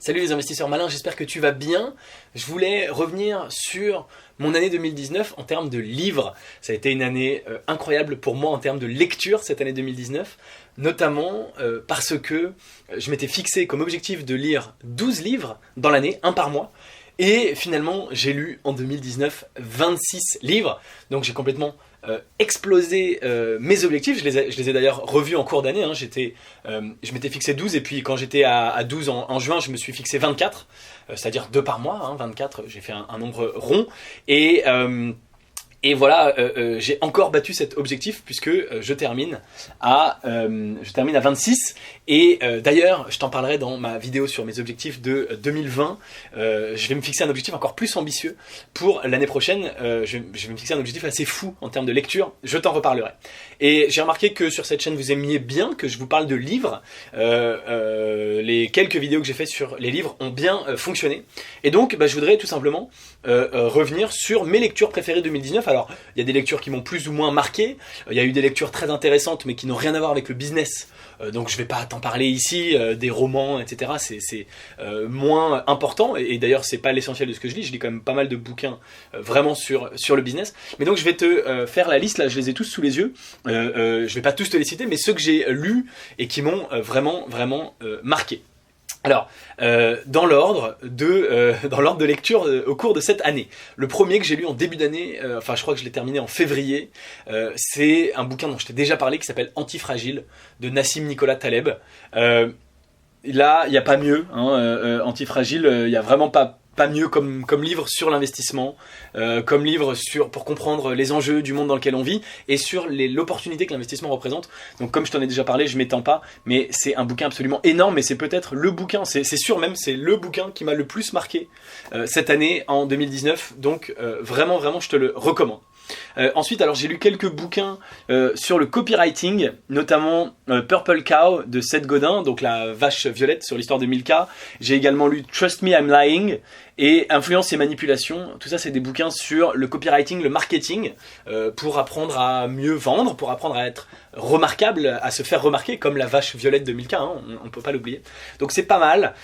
Salut les investisseurs malins, j'espère que tu vas bien. Je voulais revenir sur mon année 2019 en termes de livres. Ça a été une année incroyable pour moi en termes de lecture cette année 2019, notamment parce que je m'étais fixé comme objectif de lire 12 livres dans l'année, un par mois. Et finalement, j'ai lu en 2019 26 livres, donc j'ai complètement explosé mes objectifs. Je les ai d'ailleurs revus en cours d'année. Je m'étais fixé 12 et puis quand j'étais à 12 en juin, je me suis fixé 24, c'est-à-dire 2 par mois, 24, j'ai fait un nombre rond. Et voilà, j'ai encore battu cet objectif puisque je termine à 26. Et d'ailleurs, je t'en parlerai dans ma vidéo sur mes objectifs de 2020. Je vais me fixer un objectif encore plus ambitieux pour l'année prochaine. Je vais me fixer un objectif assez fou en termes de lecture. Je t'en reparlerai. Et j'ai remarqué que sur cette chaîne, vous aimiez bien que je vous parle de livres. Les quelques vidéos que j'ai fait sur les livres ont bien fonctionné. Et donc, je voudrais tout simplement revenir sur mes lectures préférées 2019. Alors, il y a des lectures qui m'ont plus ou moins marqué. Il y a eu des lectures très intéressantes, mais qui n'ont rien à voir avec le business. Donc, je ne vais pas t'en parler ici. Des romans, etc. C'est moins important. Et d'ailleurs, c'est pas l'essentiel de ce que je lis. Je lis quand même pas mal de bouquins vraiment sur le business. Mais donc, je vais te faire la liste. Là, je les ai tous sous les yeux. Je vais pas tous te les citer, mais ceux que j'ai lus et qui m'ont vraiment marqué. Alors, dans l'ordre de lecture au cours de cette année. Le premier que j'ai lu en début d'année, je crois que je l'ai terminé en février, c'est un bouquin dont je t'ai déjà parlé qui s'appelle Antifragile de Nassim Nicolas Taleb. Là, il n'y a pas mieux, Antifragile, il n'y a vraiment pas mieux comme livre sur l'investissement, comme livre pour comprendre les enjeux du monde dans lequel on vit et sur l'opportunité que l'investissement représente. Donc comme je t'en ai déjà parlé, je m'étends pas, mais c'est un bouquin absolument énorme et c'est peut-être le bouquin, c'est sûr même, c'est le bouquin qui m'a le plus marqué cette année en 2019, donc vraiment je te le recommande. Ensuite, alors j'ai lu quelques bouquins sur le copywriting, notamment Purple Cow de Seth Godin, donc la vache violette sur l'histoire de Milka. J'ai également lu Trust Me, I'm Lying et Influence et manipulation. Tout ça, c'est des bouquins sur le copywriting, le marketing, pour apprendre à mieux vendre, pour apprendre à être remarquable, à se faire remarquer, comme la vache violette de Milka, on ne peut pas l'oublier. Donc c'est pas mal.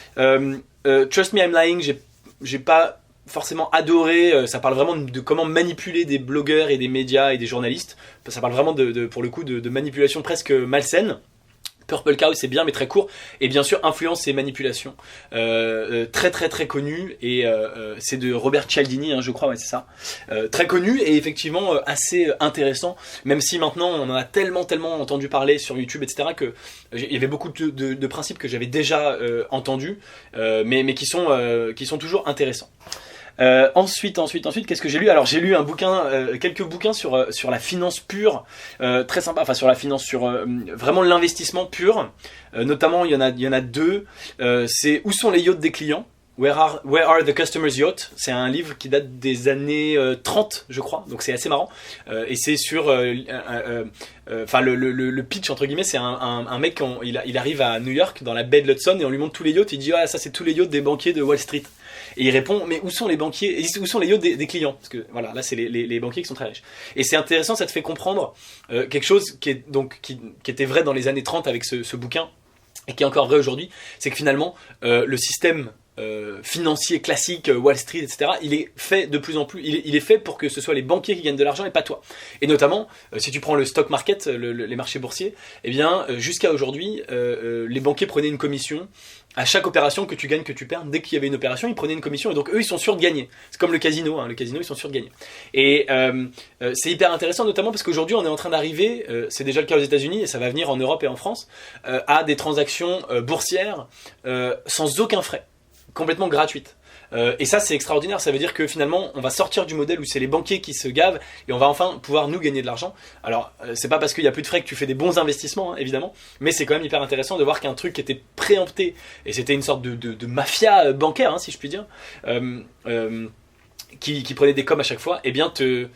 Trust Me, I'm Lying, j'ai pas forcément adoré, ça parle vraiment de comment manipuler des blogueurs et des médias et des journalistes. Ça parle vraiment pour le coup de manipulation presque malsaine. Purple Cow, c'est bien mais très court. Et bien sûr, Influence et manipulation, très connu. Et c'est de Robert Cialdini, je crois, ouais, c'est ça. Très connu et effectivement assez intéressant. Même si maintenant on en a tellement entendu parler sur YouTube, etc. que il y avait beaucoup de principes que j'avais déjà entendus, mais qui sont toujours intéressants. Ensuite, qu'est-ce que j'ai lu? Alors j'ai lu quelques bouquins sur la finance pure, très sympa. Enfin sur la finance, sur vraiment l'investissement pur. Notamment il y en a deux. C'est Où sont les yachts des clients? Where are the customers' yachts? C'est un livre qui date des années 30, je crois. Donc c'est assez marrant. Et c'est sur le pitch entre guillemets, c'est un mec il arrive à New York dans la baie de l'Hudson et on lui montre tous les yachts. Il dit ça c'est tous les yachts des banquiers de Wall Street. Et il répond, mais où sont les banquiers, où sont les yachts des clients? Parce que voilà, là c'est les banquiers qui sont très riches. Et c'est intéressant, ça te fait comprendre quelque chose qui était vrai dans les années 30 avec ce bouquin, et qui est encore vrai aujourd'hui, c'est que finalement, le système financier classique, Wall Street, etc., il est fait de plus en plus, il est fait pour que ce soit les banquiers qui gagnent de l'argent et pas toi. Et notamment, si tu prends le stock market, les marchés boursiers, eh bien, jusqu'à aujourd'hui, les banquiers prenaient une commission à chaque opération que tu gagnes, que tu perds. Dès qu'il y avait une opération, ils prenaient une commission et donc eux, ils sont sûrs de gagner. C'est comme le casino, le casino, ils sont sûrs de gagner. Et c'est hyper intéressant, notamment parce qu'aujourd'hui, on est en train d'arriver, c'est déjà le cas aux États-Unis et ça va venir en Europe et en France, à des transactions boursières sans aucun frais, complètement gratuites. Et ça c'est extraordinaire, ça veut dire que finalement on va sortir du modèle où c'est les banquiers qui se gavent et on va enfin pouvoir nous gagner de l'argent. Alors c'est pas parce qu'il y a plus de frais que tu fais des bons investissements, évidemment, mais c'est quand même hyper intéressant de voir qu'un truc qui était préempté, et c'était une sorte de mafia bancaire, si je puis dire, qui prenait des coms à chaque fois, eh bien est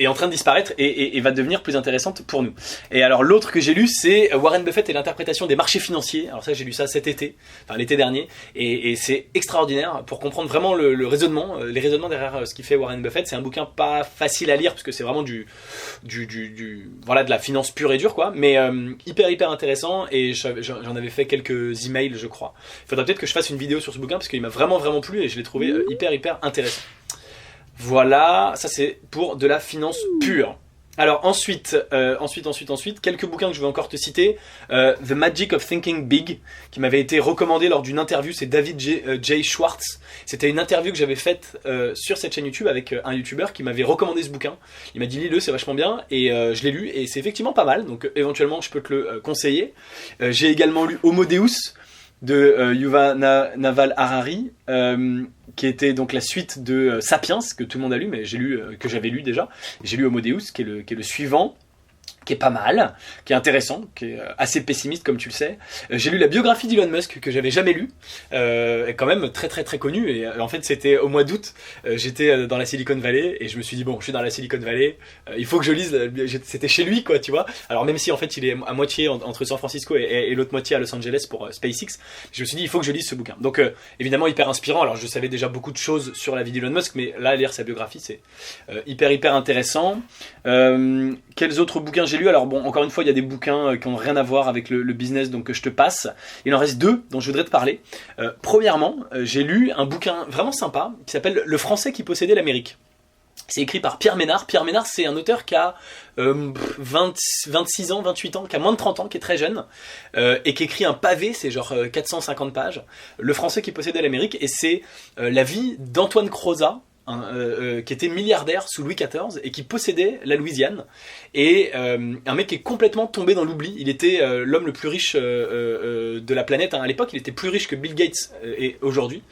en train de disparaître et va devenir plus intéressante pour nous. Et alors l'autre que j'ai lu, c'est Warren Buffett et l'interprétation des marchés financiers. Alors ça, j'ai lu ça cet été, enfin l'été dernier, et c'est extraordinaire pour comprendre vraiment le raisonnement, les raisonnements derrière ce qu'il fait Warren Buffett. C'est un bouquin pas facile à lire parce que c'est vraiment voilà, de la finance pure et dure, quoi, mais hyper intéressant, et j'en avais fait quelques emails, je crois. Il faudra peut-être que je fasse une vidéo sur ce bouquin parce qu'il m'a vraiment plu et je l'ai trouvé hyper intéressant. Voilà, ça c'est pour de la finance pure. Alors ensuite, quelques bouquins que je vais encore te citer. The Magic of Thinking Big, qui m'avait été recommandé lors d'une interview, c'est David J. Schwartz. C'était une interview que j'avais faite sur cette chaîne YouTube avec un YouTuber qui m'avait recommandé ce bouquin. Il m'a dit lis-le, c'est vachement bien, et je l'ai lu et c'est effectivement pas mal, donc éventuellement je peux te le conseiller. J'ai également lu Homo Deus de Yuval Noah Harari, qui était donc la suite de Sapiens, que tout le monde a lu, mais que j'avais lu déjà. J'ai lu Homo Deus, qui est le suivant, qui est pas mal, qui est intéressant, qui est assez pessimiste comme tu le sais. J'ai lu la biographie d'Elon Musk que j'avais jamais lu, est quand même très connue, et en fait c'était au mois d'août, j'étais dans la Silicon Valley et je me suis dit bon, je suis dans la Silicon Valley, il faut que je lise, c'était chez lui, quoi, tu vois. Alors même si en fait il est à moitié entre San Francisco et l'autre moitié à Los Angeles pour SpaceX, je me suis dit il faut que je lise ce bouquin. Donc évidemment hyper inspirant. Alors je savais déjà beaucoup de choses sur la vie d'Elon Musk, mais là lire sa biographie c'est hyper intéressant. Quels autres bouquins j'ai lu? Alors bon, encore une fois, il y a des bouquins qui n'ont rien à voir avec le business, donc je te passe. Il en reste deux dont je voudrais te parler. Premièrement, j'ai lu un bouquin vraiment sympa qui s'appelle Le Français qui possédait l'Amérique. C'est écrit par Pierre Ménard. Pierre Ménard, c'est un auteur qui a 26 ans, 28 ans, qui a moins de 30 ans, qui est très jeune, et qui écrit un pavé, c'est genre 450 pages. Le Français qui possédait l'Amérique, et c'est la vie d'Antoine Crozat, qui était milliardaire sous Louis XIV et qui possédait la Louisiane, et un mec qui est complètement tombé dans l'oubli. Il était l'homme le plus riche de la planète, hein. À l'époque il était plus riche que Bill Gates et aujourd'hui,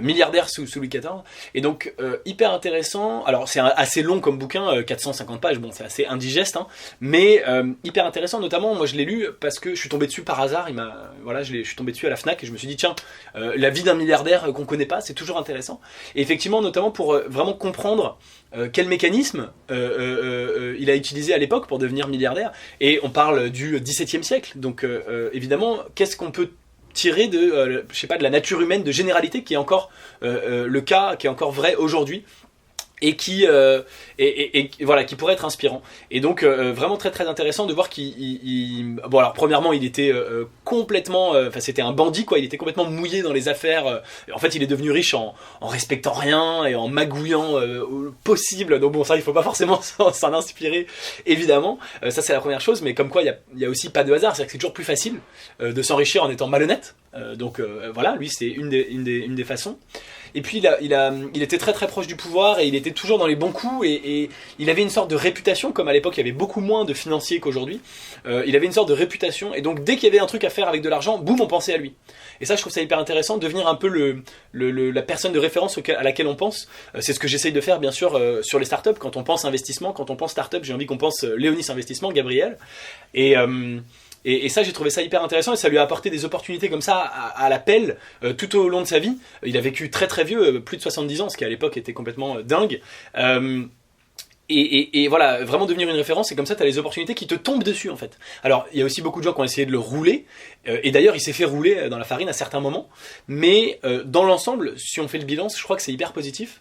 milliardaire sous Louis XIV, et donc hyper intéressant. Alors c'est assez long comme bouquin, 450 pages, bon c'est assez indigeste, hein, mais hyper intéressant. Notamment moi je l'ai lu parce que je suis tombé dessus par hasard, je suis tombé dessus à la Fnac et je me suis dit tiens, la vie d'un milliardaire qu'on connaît pas, c'est toujours intéressant. Et effectivement, notamment pour vraiment comprendre quel mécanisme il a utilisé à l'époque pour devenir milliardaire. Et on parle du XVIIe siècle, donc évidemment, qu'est-ce qu'on peut tirer de, de la nature humaine, de généralité, qui est encore le cas, qui est encore vrai aujourd'hui, et qui voilà, qui pourrait être inspirant. Et donc vraiment très intéressant de voir bon alors premièrement il était complètement, c'était un bandit, quoi. Il était complètement mouillé dans les affaires. En fait il est devenu riche en respectant rien et en magouillant au possible. Donc bon, ça il faut pas forcément s'en inspirer, évidemment. Ça c'est la première chose, mais comme quoi il y a aussi pas de hasard, c'est-à-dire que c'est toujours plus facile de s'enrichir en étant malhonnête. Donc voilà, lui c'est une des façons. Et puis il était très proche du pouvoir, et il était toujours dans les bons coups, et il avait une sorte de réputation, comme à l'époque il y avait beaucoup moins de financiers qu'aujourd'hui. Il avait une sorte de réputation, et donc dès qu'il y avait un truc à faire avec de l'argent, boum, on pensait à lui. Et ça je trouve ça hyper intéressant, devenir un peu la personne de référence à laquelle on pense. C'est ce que j'essaye de faire bien sûr sur les startups. Quand on pense investissement, quand on pense startup, j'ai envie qu'on pense Léonis Investissement, Gabriel, et ça, j'ai trouvé ça hyper intéressant, et ça lui a apporté des opportunités comme ça à l'appel tout au long de sa vie. Il a vécu très vieux, plus de 70 ans, ce qui à l'époque était complètement dingue. Et voilà, vraiment devenir une référence, et comme ça tu as les opportunités qui te tombent dessus en fait. Alors il y a aussi beaucoup de gens qui ont essayé de le rouler, et d'ailleurs il s'est fait rouler dans la farine à certains moments, mais dans l'ensemble, si on fait le bilan, je crois que c'est hyper positif,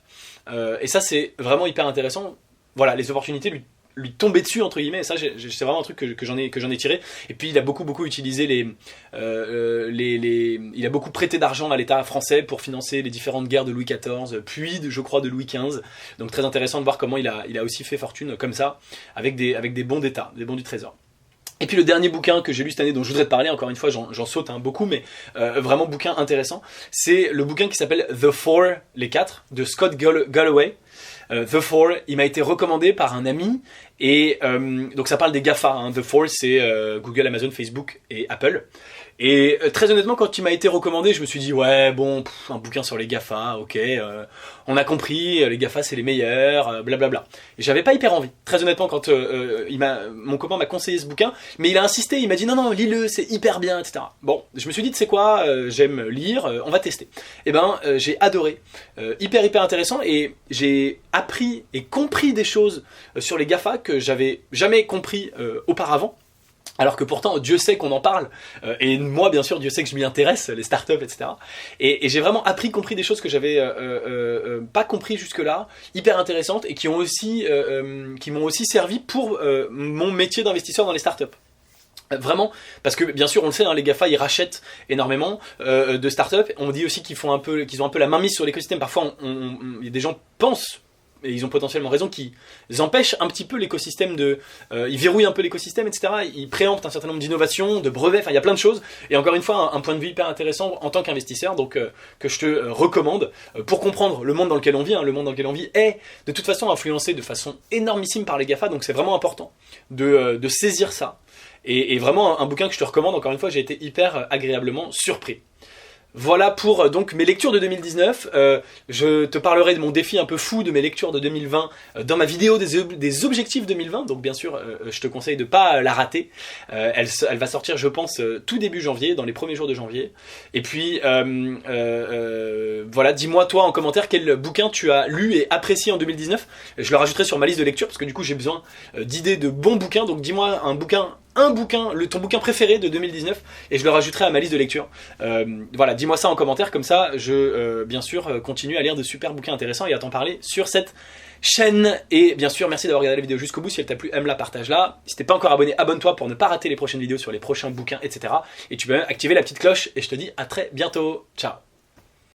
et ça c'est vraiment hyper intéressant. Voilà, les opportunités lui tomber dessus entre guillemets, et ça c'est vraiment un truc que j'en ai tiré. Et puis il a beaucoup utilisé il a beaucoup prêté d'argent à l'État français pour financer les différentes guerres de Louis XIV, puis je crois de Louis XV. Donc très intéressant de voir comment il a aussi fait fortune comme ça, avec des bons d'État, des bons du trésor. Et puis le dernier bouquin que j'ai lu cette année, dont je voudrais te parler, encore une fois j'en saute beaucoup, mais vraiment bouquin intéressant, c'est le bouquin qui s'appelle The Four, les 4, de Scott Galloway. The Four, il m'a été recommandé par un ami, et donc ça parle des GAFA, hein. The Four c'est Google, Amazon, Facebook et Apple. Et très honnêtement, quand il m'a été recommandé, je me suis dit ouais bon, un bouquin sur les GAFA, ok, on a compris, les GAFA c'est les meilleurs, blablabla. Et j'avais pas hyper envie. Très honnêtement, quand mon copain m'a conseillé ce bouquin, mais il a insisté, il m'a dit non lis-le, c'est hyper bien, etc. Bon, je me suis dit tu sais quoi, j'aime lire, on va tester. Et ben j'ai adoré, hyper intéressant, et j'ai appris et compris des choses sur les GAFA que j'avais jamais compris auparavant. Alors que pourtant, Dieu sait qu'on en parle, et moi bien sûr, Dieu sait que je m'y intéresse, les startups, etc. Et j'ai vraiment compris des choses que j'avais pas compris jusque-là, hyper intéressantes, et qui m'ont aussi servi pour mon métier d'investisseur dans les startups. Vraiment, parce que bien sûr on le sait, hein, les GAFA ils rachètent énormément de startups. On dit aussi qu'ils ont un peu la main mise sur l'écosystème. Parfois des gens pensent, et ils ont potentiellement raison, qu'ils empêchent un petit peu l'écosystème ils verrouillent un peu l'écosystème, etc. Ils préemptent un certain nombre d'innovations, de brevets, enfin il y a plein de choses. Et encore une fois, un point de vue hyper intéressant en tant qu'investisseur, donc que je te recommande pour comprendre le monde dans lequel on vit. Hein. Le monde dans lequel on vit est de toute façon influencé de façon énormissime par les GAFA, donc c'est vraiment important de saisir ça. Et vraiment un bouquin que je te recommande, encore une fois, j'ai été hyper agréablement surpris. Voilà pour donc mes lectures de 2019. Je te parlerai de mon défi un peu fou de mes lectures de 2020 dans ma vidéo des objectifs 2020. Donc bien sûr, je te conseille de ne pas la rater. Elle va sortir, je pense, tout début janvier, dans les premiers jours de janvier. Et puis, voilà, dis-moi toi en commentaire quel bouquin tu as lu et apprécié en 2019. Je le rajouterai sur ma liste de lecture parce que du coup j'ai besoin d'idées de bons bouquins. Donc dis-moi ton bouquin préféré de 2019 et je le rajouterai à ma liste de lecture. Voilà, dis-moi ça en commentaire, comme ça je bien sûr continue à lire de super bouquins intéressants et à t'en parler sur cette chaîne. Et bien sûr, merci d'avoir regardé la vidéo jusqu'au bout. Si elle t'a plu, aime-la, partage-la. Si t'es pas encore abonné, abonne-toi pour ne pas rater les prochaines vidéos sur les prochains bouquins, etc. Et tu peux même activer la petite cloche et je te dis à très bientôt. Ciao.